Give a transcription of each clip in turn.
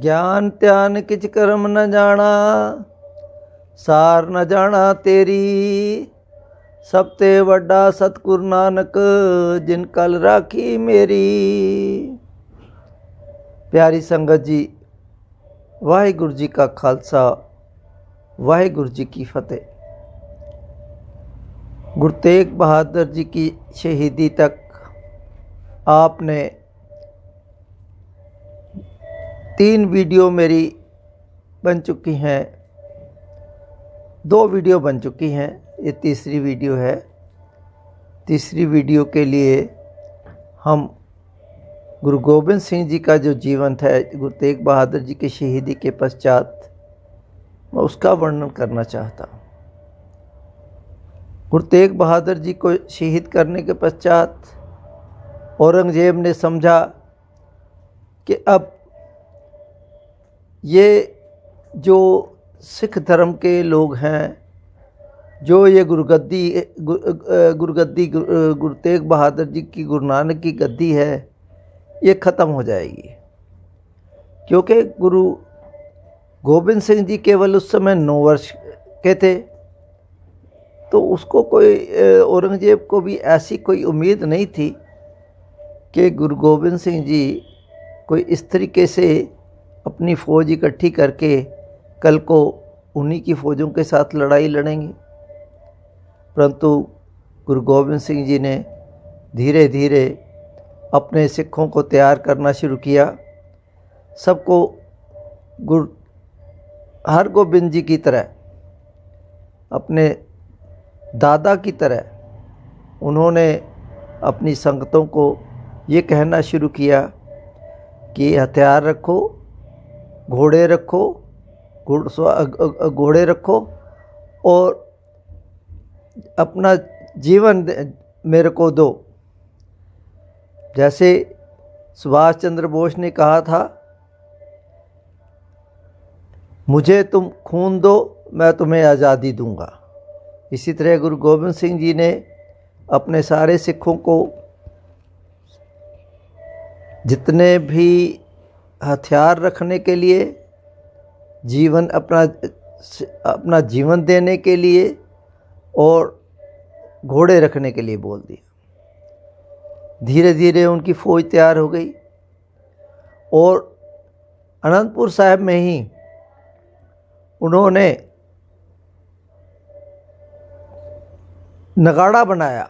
ज्ञान त्यान किच कर्म न जाना, सार न जाना तेरी। सब ते वड्डा सतगुरु नानक, जिन कल राखी मेरी। प्यारी संगत जी, वाहिगुरु जी का खालसा, वाहिगुरु जी की फतेह। गुरु तेग बहादुर जी की शहीदी तक आपने 3 वीडियो मेरी बन चुकी हैं, 2 वीडियो बन चुकी हैं, ये तीसरी वीडियो है। तीसरी वीडियो के लिए हम गुरु गोबिंद सिंह जी का जो जीवन है, गुरु तेग बहादुर जी की शहीदी के पश्चात, मैं उसका वर्णन करना चाहता हूँ। गुरु तेग बहादुर जी को शहीद करने के पश्चात औरंगजेब ने समझा कि अब ये जो सिख धर्म के लोग हैं, जो ये गुरु तेग बहादुर जी की, गुरु नानक की गद्दी है, ये ख़त्म हो जाएगी। क्योंकि गुरु गोबिंद सिंह जी केवल उस समय 9 वर्ष के थे, तो उसको कोई, औरंगजेब को भी ऐसी कोई उम्मीद नहीं थी कि गुरु गोबिंद सिंह जी कोई इस तरीके से अपनी फ़ौज इकट्ठी करके कल को उन्हीं की फ़ौजों के साथ लड़ाई लड़ेंगे। परंतु गुरु गोबिंद सिंह जी ने धीरे धीरे अपने सिखों को तैयार करना शुरू किया। सबको गुरु हरगोबिंद जी की तरह, अपने दादा की तरह उन्होंने अपनी संगतों को ये कहना शुरू किया कि हथियार रखो, घोड़े रखो, घोड़े रखो और अपना जीवन मेरे को दो। जैसे सुभाष चंद्र बोस ने कहा था, मुझे तुम खून दो, मैं तुम्हें आज़ादी दूंगा। इसी तरह गुरु गोबिंद सिंह जी ने अपने सारे सिखों को जितने भी हथियार रखने के लिए, जीवन अपना जीवन देने के लिए और घोड़े रखने के लिए बोल दिया। धीरे धीरे उनकी फ़ौज तैयार हो गई और अनंतपुर साहिब में ही उन्होंने नगाड़ा बनाया।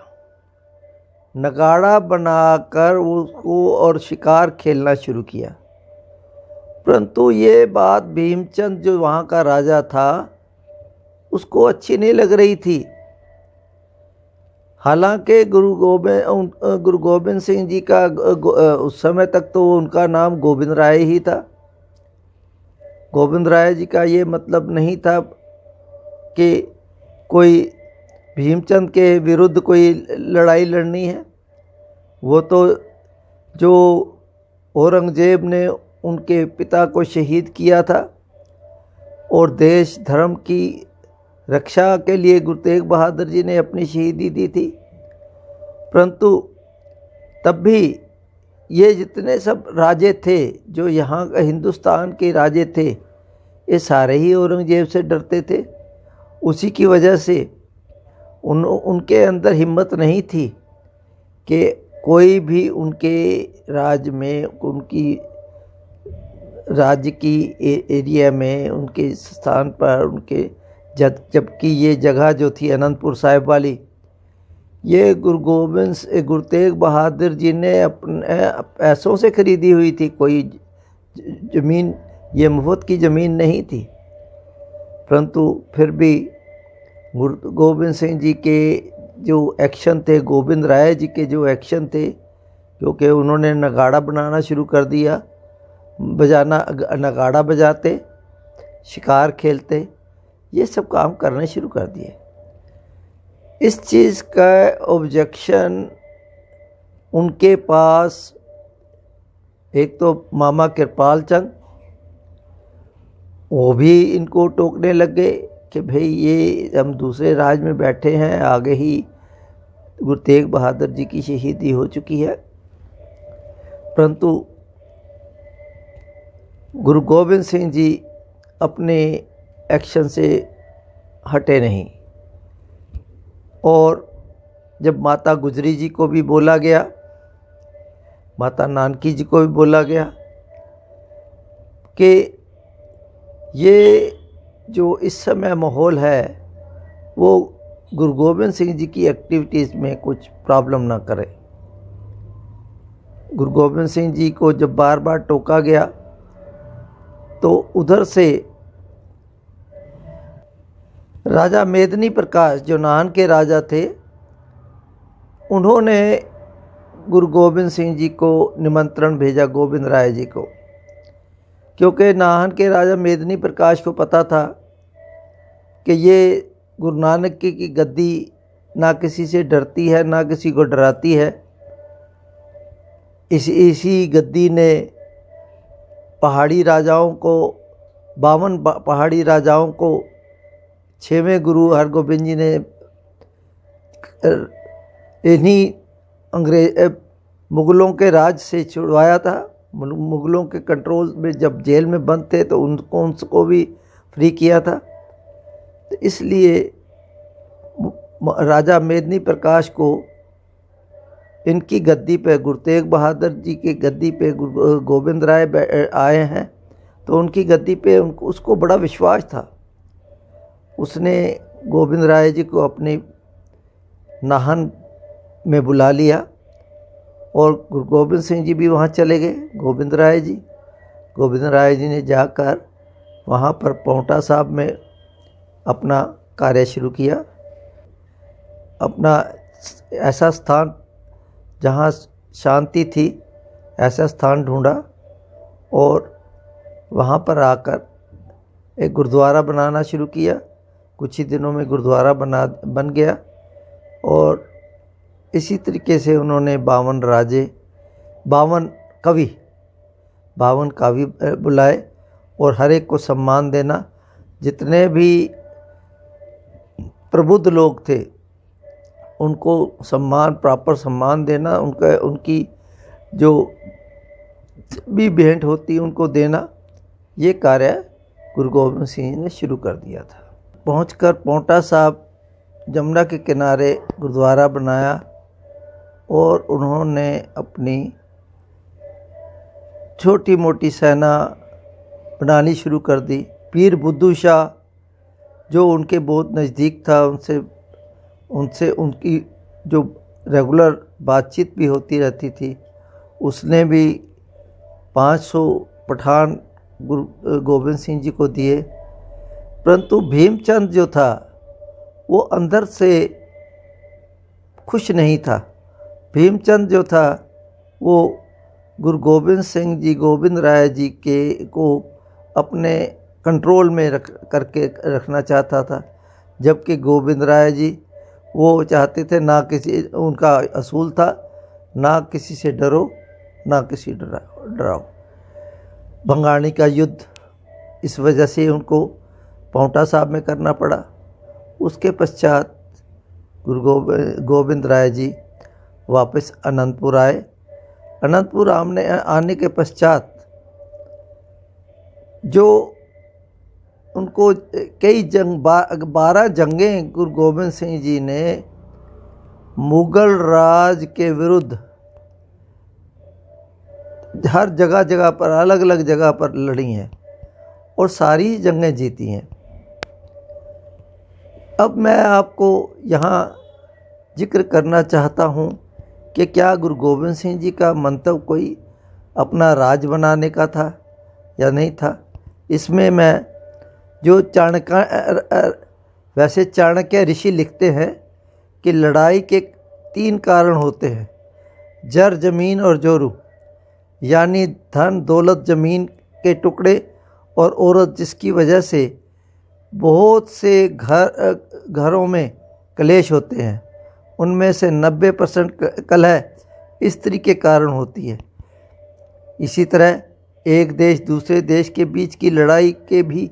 नगाड़ा बनाकर उसको और शिकार खेलना शुरू किया। परंतु ये बात भीमचंद, जो वहाँ का राजा था, उसको अच्छी नहीं लग रही थी। हालांकि गुरु गोबिंद सिंह जी का उस समय तक तो उनका नाम गोविंद राय ही था। गोविंद राय जी का ये मतलब नहीं था कि कोई भीमचंद के विरुद्ध कोई लड़ाई लड़नी है। वो तो जो औरंगजेब ने उनके पिता को शहीद किया था और देश धर्म की रक्षा के लिए गुरु तेग बहादुर जी ने अपनी शहीदी दी थी। परंतु तब भी ये जितने सब राजे थे, जो यहाँ हिंदुस्तान के राजे थे, ये सारे ही औरंगजेब से डरते थे। उसी की वजह से उनके अंदर हिम्मत नहीं थी कि कोई भी उनके राज में, उनकी राज्य की एरिया में, उनके स्थान पर, उनके जबकि ये जगह जो थी अनंतपुर साहिब वाली, ये गुरु तेग बहादुर जी ने अपने पैसों से खरीदी हुई थी। कोई ज़मीन, ये मुफ्त की ज़मीन नहीं थी। परंतु फिर भी गुरु गोबिंद सिंह जी के जो एक्शन थे, गोविंद राय जी के जो एक्शन थे, क्योंकि उन्होंने नगाड़ा बनाना शुरू कर दिया, नगाड़ा बजाते, शिकार खेलते, ये सब काम करने शुरू कर दिए। इस चीज़ का ऑब्जेक्शन उनके पास एक तो मामा कृपाल चंद, वो भी इनको टोकने लग गए कि भाई ये हम दूसरे राज में बैठे हैं, आगे ही गुरु तेग बहादुर जी की शहीदी हो चुकी है। परंतु गुरु गोबिंद सिंह जी अपने एक्शन से हटे नहीं, और जब माता गुजरी जी को भी बोला गया, माता नानकी जी को भी बोला गया कि ये जो इस समय माहौल है वो गुरु गोबिंद सिंह जी की एक्टिविटीज़ में कुछ प्रॉब्लम ना करे। गुरु गोबिंद सिंह जी को जब बार बार टोका गया तो उधर से राजा मेदिनी प्रकाश जो नाहन के राजा थे, उन्होंने गुरु गोबिंद सिंह जी को निमंत्रण भेजा, गोविंद राय जी को, क्योंकि नाहन के राजा मेदिनी प्रकाश को पता था कि ये गुरु नानक की गद्दी ना किसी से डरती है ना किसी को डराती है। इसी गद्दी ने पहाड़ी राजाओं को 52 पहाड़ी राजाओं को 6वें गुरु हरगोबिंद जी ने इन्हीं मुग़लों के राज से छुड़वाया था। मुग़लों के कंट्रोल में जब जेल में बंद थे तो उनको भी फ्री किया था। तो इसलिए राजा मेदिनी प्रकाश को इनकी गद्दी पे, गुरु तेग बहादुर जी की गद्दी पे गोविंद राय आए हैं, तो उनकी गद्दी पे उसको बड़ा विश्वास था। उसने गोविंद राय जी को अपने नाहन में बुला लिया और गुरु गोबिंद सिंह जी भी वहाँ चले गए। गोविंद राय जी ने जाकर वहाँ पर पांवटा साहब में अपना कार्य शुरू किया। अपना ऐसा स्थान जहाँ शांति थी, ऐसा स्थान ढूंढा और वहाँ पर आकर एक गुरुद्वारा बनाना शुरू किया। कुछ ही दिनों में गुरुद्वारा बन गया और इसी तरीके से उन्होंने 52 कवि बुलाए और हर एक को सम्मान देना। जितने भी प्रबुद्ध लोग थे उनको प्रॉपर सम्मान देना, उनकी जो भी भेंट होती उनको देना, ये कार्य गुरु गोबिंद सिंह ने शुरू कर दिया था। पहुंचकर पांवटा साहब जमुना के किनारे गुरुद्वारा बनाया और उन्होंने अपनी छोटी मोटी सेना बनानी शुरू कर दी। पीर बुद्धू शाह जो उनके बहुत नज़दीक था, उनसे उनकी जो रेगुलर बातचीत भी होती रहती थी, उसने भी 500 पठान गुरु गोबिंद सिंह जी को दिए। परंतु भीमचंद जो था वो अंदर से खुश नहीं था। भीमचंद जो था वो गुरु गोबिंद सिंह जी, गोविंद राय जी को अपने कंट्रोल में करके रखना चाहता था, जबकि गोविंद राय जी वो चाहते थे ना किसी, उनका असूल था ना किसी से डरो ना किसी डराओ। भंगाणी का युद्ध इस वजह से उनको पांवटा साहब में करना पड़ा। उसके पश्चात गुरु गोविंद राय जी वापस अनंतपुर आए। अनंतपुर आने के पश्चात जो उनको कई 12 जंगें गुरु गोबिंद सिंह जी ने मुग़ल राज के विरुद्ध हर जगह पर, अलग अलग जगह पर लड़ी हैं और सारी जंगें जीती हैं। अब मैं आपको यहाँ जिक्र करना चाहता हूँ कि क्या गुरु गोबिंद सिंह जी का मंतव्य कोई अपना राज बनाने का था या नहीं था। इसमें मैं जो चाणक्य ऋषि लिखते हैं कि लड़ाई के 3 कारण होते हैं, जर, जमीन और जोरू, यानी धन दौलत, ज़मीन के टुकड़े और औरत, जिसकी वजह से बहुत से घरों में कलेश होते हैं। उनमें से 90% कलह स्त्री के कारण होती है। इसी तरह एक देश दूसरे देश के बीच की लड़ाई के भी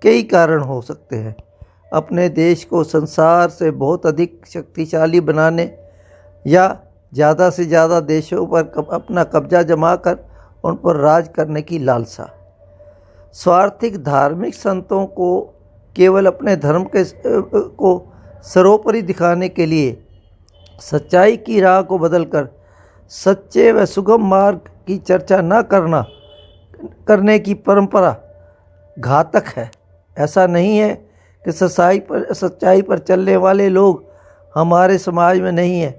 कई कारण हो सकते हैं। अपने देश को संसार से बहुत अधिक शक्तिशाली बनाने या ज़्यादा से ज़्यादा देशों पर अपना कब्जा जमा कर उन पर राज करने की लालसा। स्वार्थिक धार्मिक संतों को केवल अपने धर्म के को सर्वोपरि दिखाने के लिए सच्चाई की राह को बदलकर सच्चे व सुगम मार्ग की चर्चा न करने की परंपरा घातक है। ऐसा नहीं है कि सच्चाई पर चलने वाले लोग हमारे समाज में नहीं हैं,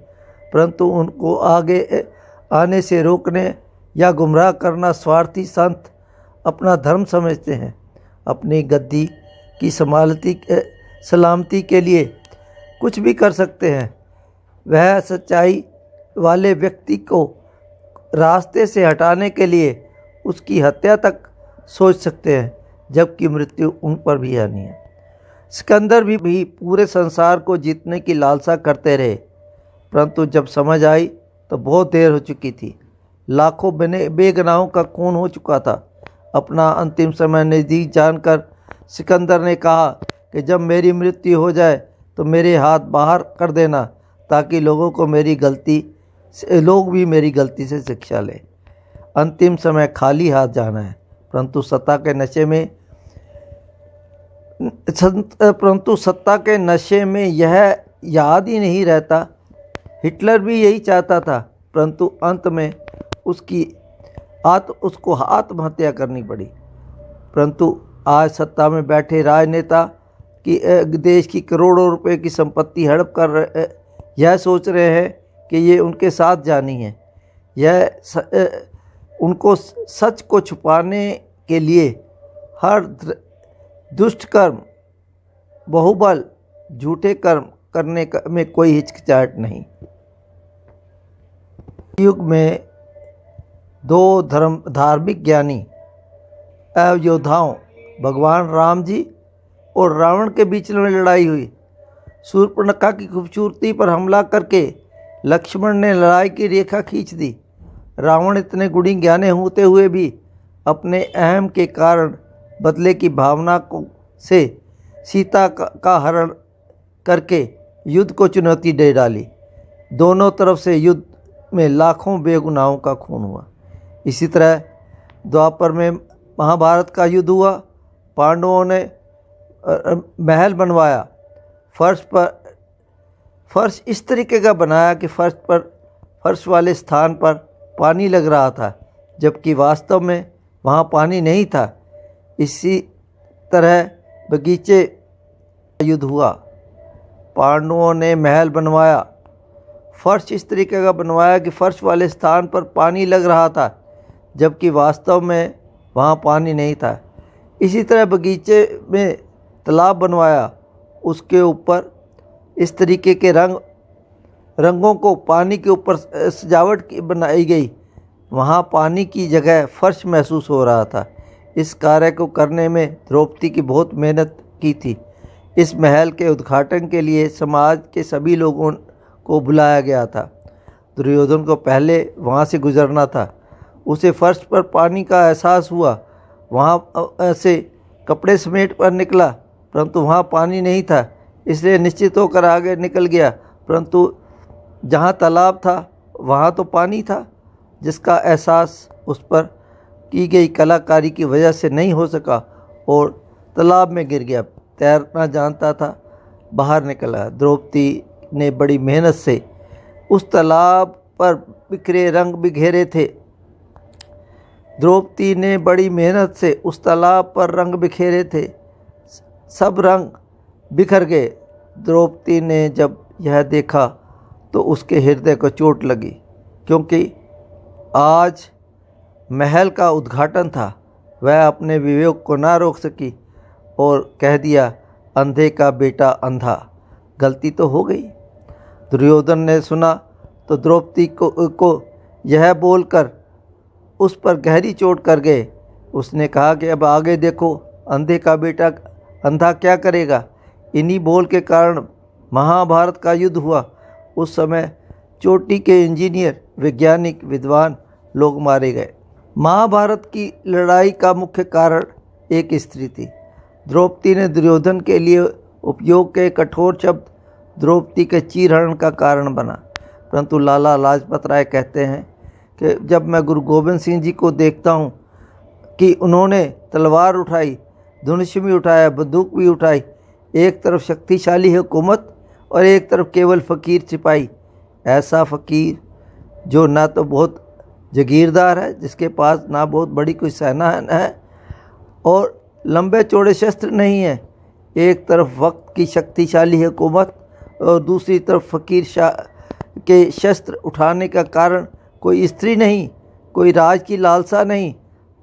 परंतु उनको आगे आने से रोकने या गुमराह करना स्वार्थी संत अपना धर्म समझते हैं। अपनी गद्दी की सलामती के लिए कुछ भी कर सकते हैं। वह सच्चाई वाले व्यक्ति को रास्ते से हटाने के लिए उसकी हत्या तक सोच सकते हैं, जबकि मृत्यु उन पर भी आनी है। सिकंदर भी पूरे संसार को जीतने की लालसा करते रहे, परंतु जब समझ आई तो बहुत देर हो चुकी थी। लाखों बेगुनाहों का खून हो चुका था। अपना अंतिम समय नज़दीक जानकर सिकंदर ने कहा कि जब मेरी मृत्यु हो जाए तो मेरे हाथ बाहर कर देना, ताकि लोग भी मेरी गलती से शिक्षा लें। अंतिम समय खाली हाथ जाना है, परंतु सत्ता के नशे में यह याद ही नहीं रहता। हिटलर भी यही चाहता था, परंतु अंत में उसको आत्महत्या करनी पड़ी। परंतु आज सत्ता में बैठे राजनेता की देश की करोड़ों रुपए की संपत्ति हड़प कर यह सोच रहे हैं कि ये उनके साथ जानी है। उनको सच को छुपाने के लिए हर दुष्ट कर्म, बहुबल, झूठे कर्म करने में कोई हिचकिचाहट नहीं। युग में दो धार्मिक ज्ञानी एवं योद्धाओं भगवान राम जी और रावण के बीच में लड़ाई हुई। शूर्पणखा की खूबसूरती पर हमला करके लक्ष्मण ने लड़ाई की रेखा खींच दी। रावण इतने गुणी ज्ञानी होते हुए भी अपने अहम के कारण बदले की भावना से सीता का हरण करके युद्ध को चुनौती दे डाली। दोनों तरफ से युद्ध में लाखों बेगुनाहों का खून हुआ। इसी तरह द्वापर में महाभारत का युद्ध हुआ। पांडवों ने महल बनवाया। फर्श इस तरीके का बनाया कि फर्श वाले स्थान पर पानी लग रहा था, जबकि वास्तव में वहाँ पानी नहीं था। इसी तरह बगीचे का युद्ध हुआ। पांडवों ने महल बनवाया। फर्श इस तरीके का बनवाया कि फर्श वाले स्थान पर पानी लग रहा था, जबकि वास्तव में वहाँ पानी नहीं था। इसी तरह बगीचे में तालाब बनवाया। उसके ऊपर इस तरीके के रंगों को पानी के ऊपर सजावट बनाई गई। वहाँ पानी की जगह फर्श महसूस हो रहा था। इस कार्य को करने में द्रौपदी की बहुत मेहनत की थी। इस महल के उद्घाटन के लिए समाज के सभी लोगों को बुलाया गया था। दुर्योधन को पहले वहाँ से गुजरना था। उसे फर्श पर पानी का एहसास हुआ। वहाँ से कपड़े समेट कर निकला, परंतु वहाँ पानी नहीं था, इसलिए निश्चित होकर आगे निकल गया। परंतु जहाँ तालाब था वहाँ तो पानी था, जिसका एहसास उस पर की गई कलाकारी की वजह से नहीं हो सका और तालाब में गिर गया। तैरना जानता था, बाहर निकला। द्रौपदी ने बड़ी मेहनत से उस तालाब पर बिखरे रंग बिखेरे थे। द्रौपदी ने बड़ी मेहनत से उस तालाब पर रंग बिखेरे थे। सब रंग बिखर गए। द्रौपदी ने जब यह देखा तो उसके हृदय को चोट लगी, क्योंकि आज महल का उद्घाटन था। वह अपने विवेक को ना रोक सकी और कह दिया, अंधे का बेटा अंधा। गलती तो हो गई। दुर्योधन ने सुना तो द्रौपदी को यह बोलकर उस पर गहरी चोट कर गए। उसने कहा कि अब आगे देखो, अंधे का बेटा अंधा क्या करेगा। इन्हीं बोल के कारण महाभारत का युद्ध हुआ। उस समय चोटी के इंजीनियर, वैज्ञानिक, विद्वान लोग मारे गए। महाभारत की लड़ाई का मुख्य कारण एक स्त्री थी। द्रौपदी ने दुर्योधन के लिए उपयोग के कठोर शब्द द्रौपदी के चीरहरण का कारण बना। परंतु लाला लाजपत राय कहते हैं कि जब मैं गुरु गोबिंद सिंह जी को देखता हूँ कि उन्होंने तलवार उठाई, धनुष भी उठाया, बंदूक भी उठाई। एक तरफ शक्तिशाली हुकूमत और एक तरफ केवल फ़कीर सिपाही। ऐसा फ़कीर जो ना तो बहुत जागीरदार है, जिसके पास ना बहुत बड़ी कोई सेना है और लंबे चौड़े शस्त्र नहीं है। एक तरफ वक्त की शक्तिशाली हुकूमत और दूसरी तरफ फ़कीर के शस्त्र उठाने का कारण कोई स्त्री नहीं, कोई राज की लालसा नहीं,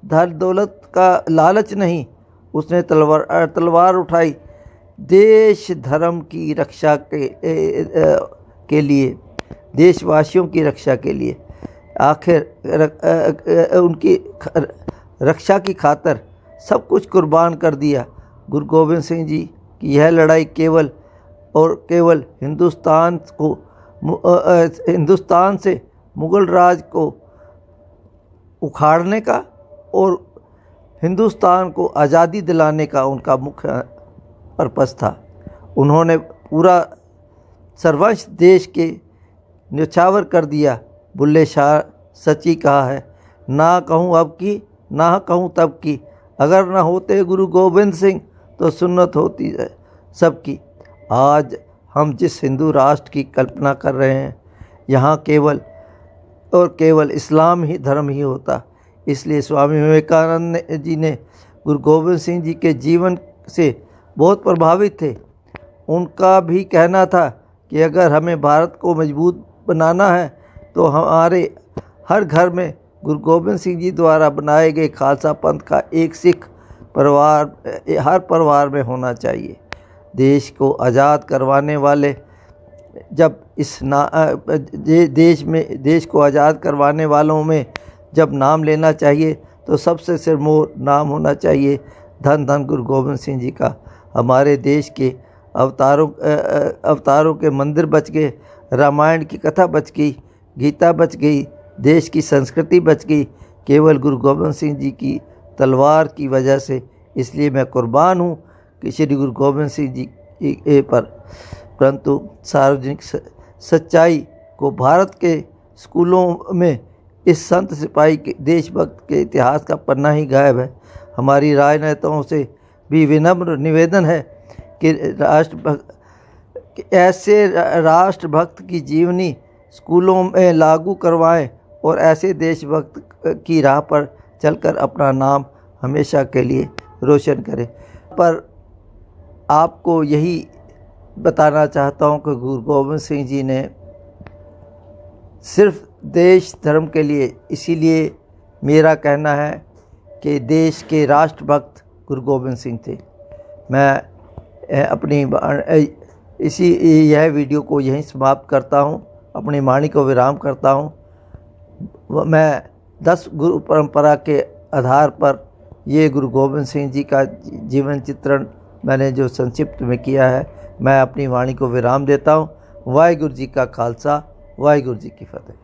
धन दौलत का लालच नहीं। उसने तलवार उठाई देश धर्म की रक्षा के लिए, देशवासियों की रक्षा के लिए। आखिर उनकी रक्षा की खातर सब कुछ कुर्बान कर दिया। गुरु गोबिंद सिंह जी की यह लड़ाई केवल और केवल हिंदुस्तान से मुग़ल राज को उखाड़ने का और हिंदुस्तान को आज़ादी दिलाने का उनका मुख्य पर्पस था। उन्होंने पूरा सर्वंश देश के न्यौछावर कर दिया। बुल्ले शाह सच ही कहा है, ना कहूँ अब की ना कहूँ तब की, अगर न होते गुरु गोबिंद सिंह तो सुन्नत होती है सबकी। आज हम जिस हिंदू राष्ट्र की कल्पना कर रहे हैं, यहाँ केवल और केवल इस्लाम ही धर्म ही होता। इसलिए स्वामी विवेकानंद जी ने गुरु गोबिंद सिंह जी के जीवन से बहुत प्रभावित थे। उनका भी कहना था कि अगर हमें भारत को मजबूत बनाना है तो हमारे हर घर में गुरु गोबिंद सिंह जी द्वारा बनाए गए खालसा पंथ का एक सिख परिवार हर परिवार में होना चाहिए। देश को आज़ाद करवाने वाले जब देश को आज़ाद करवाने वालों में जब नाम लेना चाहिए तो सबसे सिरमौर नाम होना चाहिए धन धन गुरु गोबिंद सिंह जी का। हमारे देश के अवतारों के मंदिर बच गए, रामायण की कथा बच गई, गीता बच गई, देश की संस्कृति बच गई, केवल गुरु गोबिंद सिंह जी की तलवार की वजह से। इसलिए मैं कुर्बान हूँ कि श्री गुरु गोबिंद सिंह जी पर। परंतु सार्वजनिक सच्चाई को भारत के स्कूलों में इस संत सिपाही के देशभक्त के इतिहास का पन्ना ही गायब है। हमारी राजनेताओं से भी विनम्र निवेदन है कि ऐसे राष्ट्रभक्त की जीवनी स्कूलों में लागू करवाएं और ऐसे देशभक्त की राह पर चलकर अपना नाम हमेशा के लिए रोशन करें। पर आपको यही बताना चाहता हूं कि गुरु गोबिंद सिंह जी ने सिर्फ देश धर्म के लिए, इसीलिए मेरा कहना है कि देश के राष्ट्रभक्त गुरु गोबिंद सिंह थे। मैं अपनी यह वीडियो को यहीं समाप्त करता हूं, अपनी वाणी को विराम करता हूं। मैं 10 गुरु परंपरा के आधार पर ये गुरु गोबिंद सिंह जी का जीवन चित्रण मैंने जो संक्षिप्त में किया है, मैं अपनी वाणी को विराम देता हूँ। वाहिगुरु जी का खालसा, वाहिगुरु जी की फतेह।